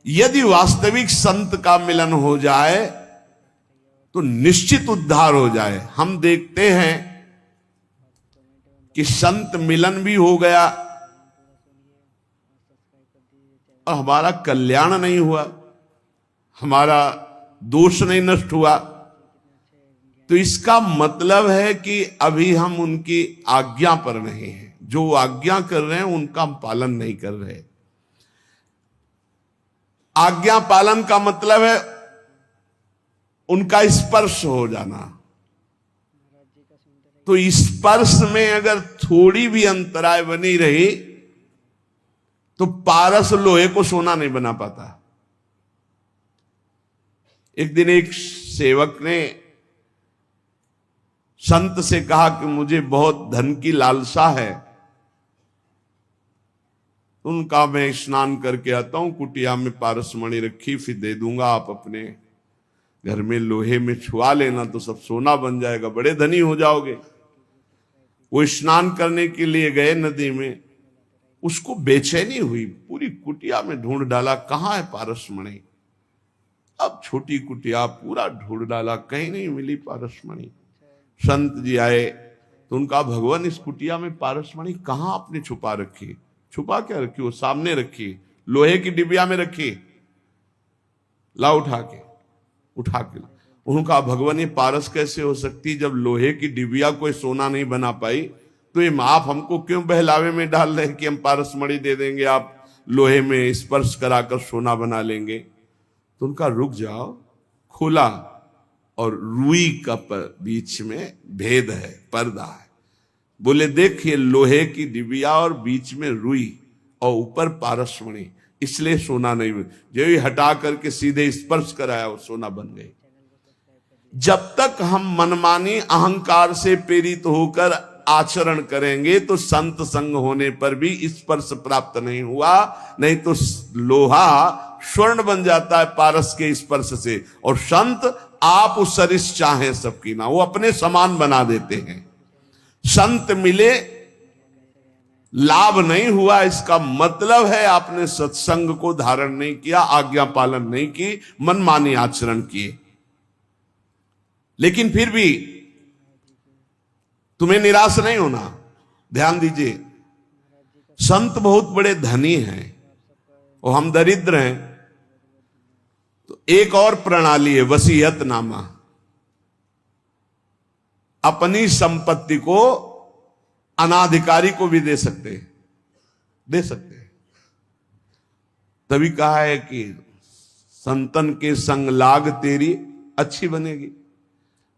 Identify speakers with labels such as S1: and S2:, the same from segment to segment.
S1: यदि वास्तविक संत का मिलन हो जाए तो निश्चित उद्धार हो जाए। हम देखते हैं कि संत मिलन भी हो गया और हमारा कल्याण नहीं हुआ, हमारा दोष नहीं नष्ट हुआ, तो इसका मतलब है कि अभी हम उनकी आज्ञा पर नहीं हैं। जो आज्ञा कर रहे हैं उनका हम पालन नहीं कर रहे। आज्ञा पालन का मतलब है उनका स्पर्श हो जाना। तो स्पर्श में अगर थोड़ी भी अंतराय बनी रही तो पारस लोहे को सोना नहीं बना पाता। एक दिन एक सेवक ने संत से कहा कि मुझे बहुत धन की लालसा है। उनका मैं स्नान करके आता हूं, कुटिया में पारसमणि रखी, फिर दे दूंगा, आप अपने घर में लोहे में छुआ लेना तो सब सोना बन जाएगा, बड़े धनी हो जाओगे। वो स्नान करने के लिए गए नदी में, उसको बेचैनी हुई, पूरी कुटिया में ढूंढ डाला, कहां है पारसमणि। अब छोटी कुटिया पूरा ढूंढ डाला, कहीं नहीं मिली पारसमणि। संत जी आए तो उनका, भगवान इस कुटिया में पारसमणि कहां आपने छुपा रखी। छुपा क्या रखी, वो सामने रखी, लोहे की डिबिया में रखी, ला उठा के उनका, भगवान ये पारस कैसे हो सकती, जब लोहे की डिबिया कोई सोना नहीं बना पाई तो ये आप हमको क्यों बहलावे में डाल रहे हैं कि हम पारसमणि दे देंगे, आप लोहे में स्पर्श कराकर सोना बना लेंगे। तो उनका, रुक जाओ। खोला और रुई का बीच में भेद है, पर्दा है। बोले देखिए, लोहे की डिबिया और बीच में रुई और ऊपर पारसमणि, इसलिए सोना नहीं बन। जो ही हटा करके सीधे स्पर्श कराया वो सोना बन गई। जब तक हम मनमानी अहंकार से प्रेरित होकर आचरण करेंगे तो संत संग होने पर भी स्पर्श प्राप्त नहीं हुआ। नहीं तो लोहा स्वर्ण बन जाता है पारस के स्पर्श से, और संत आप उस सरिस चाहे सबकी ना, वो अपने समान बना देते हैं। संत मिले, लाभ नहीं हुआ, इसका मतलब है आपने सत्संग को धारण नहीं किया, आज्ञा पालन नहीं की, मनमानी आचरण किए। लेकिन फिर भी तुम्हें निराश नहीं होना। ध्यान दीजिए, संत बहुत बड़े धनी हैं और हम दरिद्र हैं। तो एक और प्रणाली है, वसीयतनामा। अपनी संपत्ति को अनाधिकारी को भी दे सकते हैं। तभी कहा है कि संतन के संग लाग तेरी अच्छी बनेगी।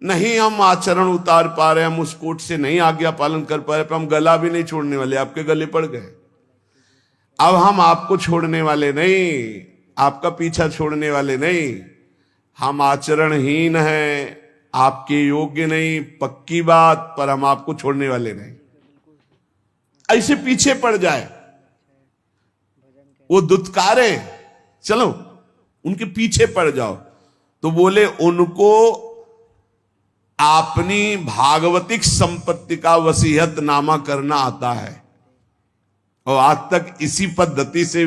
S1: नहीं हम आचरण उतार पा रहे, हम उस कोट से नहीं आज्ञा पालन कर पा रहे, पर हम गला भी नहीं छोड़ने वाले, आपके गले पड़ गए। अब हम आपको छोड़ने वाले नहीं, आपका पीछा छोड़ने वाले नहीं, हम आचरणहीन हैं, आपके योग्य नहीं, पक्की बात, पर हम आपको छोड़ने वाले नहीं। ऐसे पीछे पड़ जाए, वो दुत्कारे, चलो उनके पीछे पड़ जाओ। तो बोले उनको अपनी भागवतिक संपत्ति का वसीयतनामा करना आता है, और आज तक इसी पद्धति से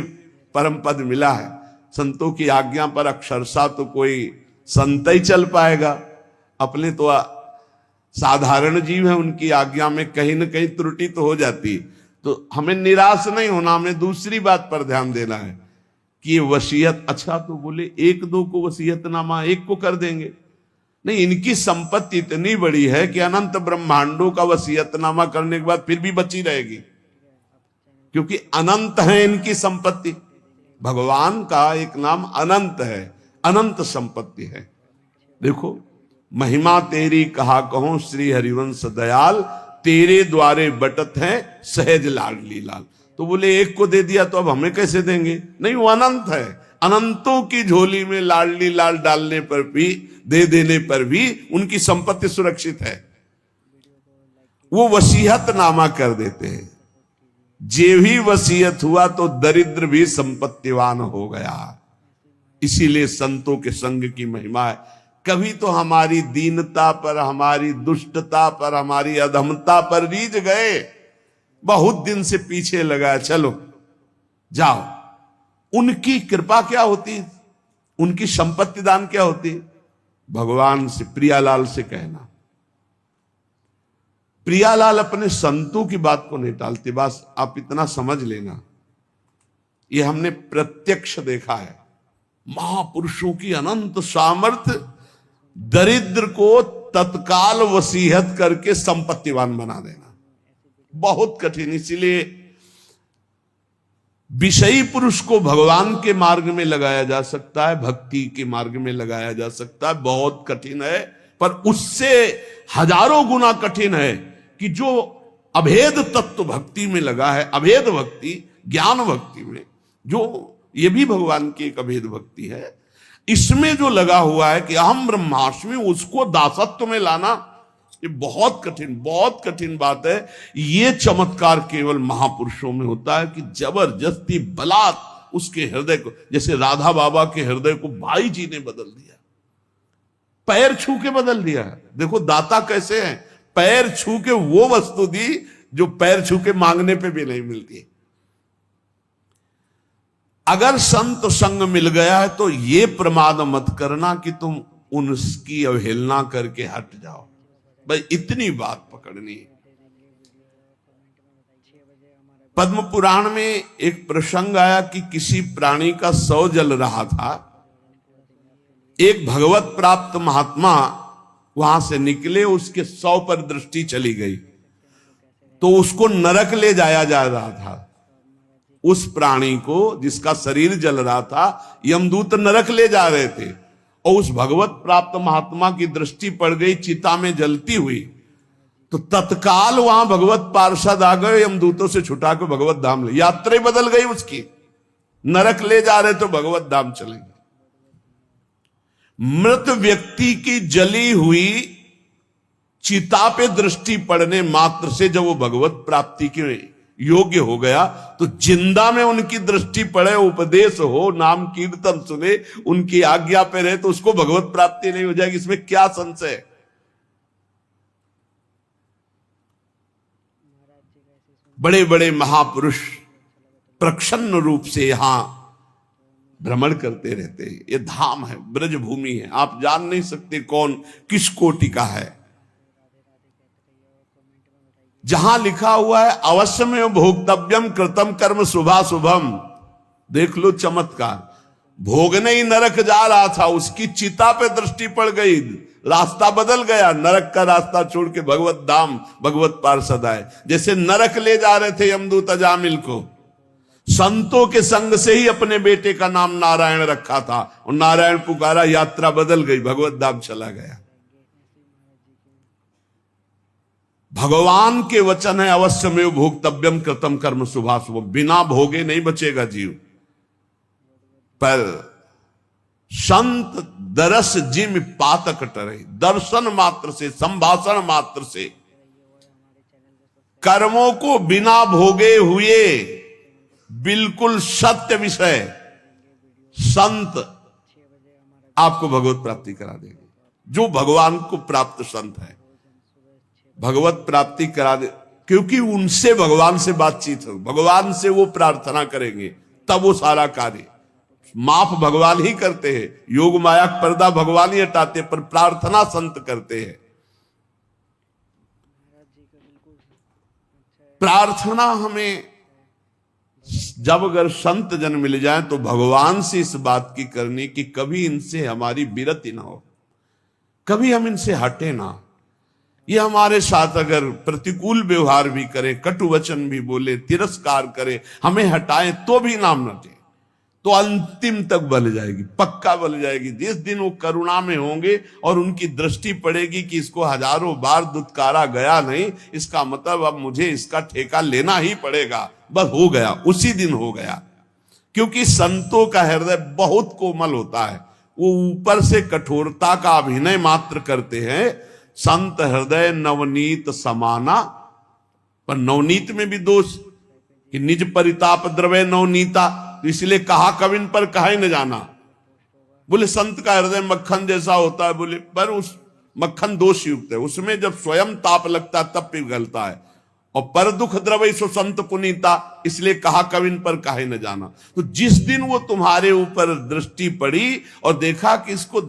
S1: परम पद मिला है। संतों की आज्ञा पर अक्षरशः तो कोई संत ही चल पाएगा, अपने तो साधारण जीव है, उनकी आज्ञा में कहीं न कहीं त्रुटि तो हो जाती। तो हमें निराश नहीं होना, हमें दूसरी बात पर ध्यान देना है कि ये वसीयत, अच्छा तो बोले एक दो को वसीयतनामा एक को कर देंगे, नहीं, इनकी संपत्ति इतनी बड़ी है कि अनंत ब्रह्मांडों का वसीयतनामा करने के बाद फिर भी बची रहेगी, क्योंकि अनंत है इनकी संपत्ति। भगवान का एक नाम अनंत है, अनंत संपत्ति है। देखो, महिमा तेरी कहा कहो श्री हरिवंश दयाल, तेरे द्वारे बटत है सहज लाडली लाल। तो बोले एक को दे दिया तो अब हमें कैसे देंगे, नहीं वो अनंत है। अनंतों की झोली में लाडली लाल डालने पर भी, दे देने पर भी उनकी संपत्ति सुरक्षित है। वो वसीयतनामा कर देते हैं। जे भी वसीयत हुआ तो दरिद्र भी संपत्तिवान हो गया। इसीलिए संतों के संग की महिमा है। कभी तो हमारी दीनता पर, हमारी दुष्टता पर, हमारी अधमता पर रीझ गए, बहुत दिन से पीछे लगा, चलो जाओ उनकी कृपा क्या होती, उनकी संपत्ति दान क्या होती? भगवान से, प्रियालाल से कहना। प्रियालाल अपने संतों की बात को नहीं टालते। बस आप इतना समझ लेना, ये हमने प्रत्यक्ष देखा है। महापुरुषों की अनंत सामर्थ्य दरिद्र को तत्काल वसीयत करके संपत्तिवान बना देना बहुत कठिन। इसीलिए विषयी पुरुष को भगवान के मार्ग में लगाया जा सकता है, भक्ति के मार्ग में लगाया जा सकता है, बहुत कठिन है। पर उससे हजारों गुना कठिन है कि जो अभेद तत्व भक्ति में लगा है, अभेद भक्ति, ज्ञान भक्ति में, जो ये भी भगवान की एक अभेद भक्ति है, इसमें जो लगा हुआ है कि अहम ब्रह्मास्मि, उसको दासत्व में लाना, ये बहुत कठिन बात है। ये चमत्कार केवल महापुरुषों में होता है कि जबरदस्ती बलात् उसके हृदय को, जैसे राधा बाबा के हृदय को भाई जी ने बदल दिया, पैर छू के बदल दिया। देखो दाता कैसे हैं, पैर छू के वो वस्तु दी जो पैर छू के मांगने पे भी नहीं मिलती। अगर संत संग मिल गया है तो ये प्रमाद मत करना कि तुम उनकी अवहेलना करके हट जाओ। भाई इतनी बात पकड़नी है। पद्म पुराण में एक प्रसंग आया कि किसी प्राणी का शव जल रहा था। एक भगवत प्राप्त महात्मा वहां से निकले, उसके शव पर दृष्टि चली गई तो उसको नरक ले जाया जा रहा था। उस प्राणी को जिसका शरीर जल रहा था यमदूत नरक ले जा रहे थे, और उस भगवत प्राप्त महात्मा की दृष्टि पड़ गई चिता में जलती हुई, तो तत्काल वहां भगवत पार्षद आ गए, यमदूतों से छुटा के भगवत धाम ले, यात्रा बदल गई उसकी। नरक ले जा रहे तो भगवत धाम चलेंगे। मृत व्यक्ति की जली हुई चिता पे दृष्टि पड़ने मात्र से जब वो भगवत प्राप्ति के योग्य हो गया, तो जिंदा में उनकी दृष्टि पड़े, उपदेश हो, नाम कीर्तन सुने, उनकी आज्ञा पे रहे, तो उसको भगवत प्राप्ति नहीं हो जाएगी। इसमें क्या संशय? बड़े बड़े महापुरुष प्रसन्न रूप से यहां भ्रमण करते रहते हैं। ये धाम है, ब्रज भूमि है, आप जान नहीं सकते कौन किस कोटि का है। जहां लिखा हुआ है अवश्य में भोक्तव्यम कृतम कर्म शुभाशुभम, देख लो चमत्कार। भोगने ही नरक जा रहा था, उसकी चिता पे दृष्टि पड़ गई, रास्ता बदल गया, नरक का रास्ता छोड़ के भगवत धाम, भगवत पार्षद आए। जैसे नरक ले जा रहे थे यमदूत अजामिल को, संतों के संग से ही अपने बेटे का नाम नारायण रखा था, और नारायण पुकारा, यात्रा बदल गई, भगवत धाम चला गया। भगवान के वचन है अवश्य में भोक्तव्यम कृतम कर्म शुभाशुभम, बिना भोगे नहीं बचेगा जीव। पर संत दरस जिम पातक टरे, दर्शन मात्र से, संभाषण मात्र से, कर्मों को बिना भोगे हुए बिल्कुल सत्य विषय संत आपको भगवत प्राप्ति करा देंगे। जो भगवान को प्राप्त संत है भगवत प्राप्ति करा दे, क्योंकि उनसे भगवान से बातचीत हो, भगवान से वो प्रार्थना करेंगे, तब वो सारा कार्य माफ भगवान ही करते हैं। योग माया पर्दा भगवान ही हटाते, पर प्रार्थना संत करते हैं। प्रार्थना हमें जब अगर संत जन मिल जाए तो भगवान से इस बात की करनी कि कभी इनसे हमारी विरति ना हो, कभी हम इनसे हटे ना। ये हमारे साथ अगर प्रतिकूल व्यवहार भी करे, कटु वचन भी बोले, तिरस्कार करे, हमें हटाए तो भी नाम न दे, तो अंतिम तक बल जाएगी, पक्का बल जाएगी। जिस दिन वो करुणा में होंगे और उनकी दृष्टि पड़ेगी कि इसको हजारों बार दुत्कारा गया नहीं, इसका मतलब अब मुझे इसका ठेका लेना ही पड़ेगा, बस हो गया, उसी दिन हो गया। क्योंकि संतों का हृदय बहुत कोमल होता है, वो ऊपर से कठोरता का अभिनय मात्र करते हैं। संत हृदय नवनीत समाना, पर नवनीत में भी दोष कि निज परिताप द्रव्य नवनीता, तो इसलिए कहा कविन पर कहा ही न जाना। बोले संत का हृदय मक्खन जैसा होता है, बोले पर उस मक्खन दोष युक्त है, उसमें जब स्वयं ताप लगता है तब पिघलता है। और पर दुख द्रवै सो संत पुनीता, इसलिए कहा कविन पर काहे न जाना। तो जिस दिन वो तुम्हारे ऊपर दृष्टि पड़ी और देखा कि इसको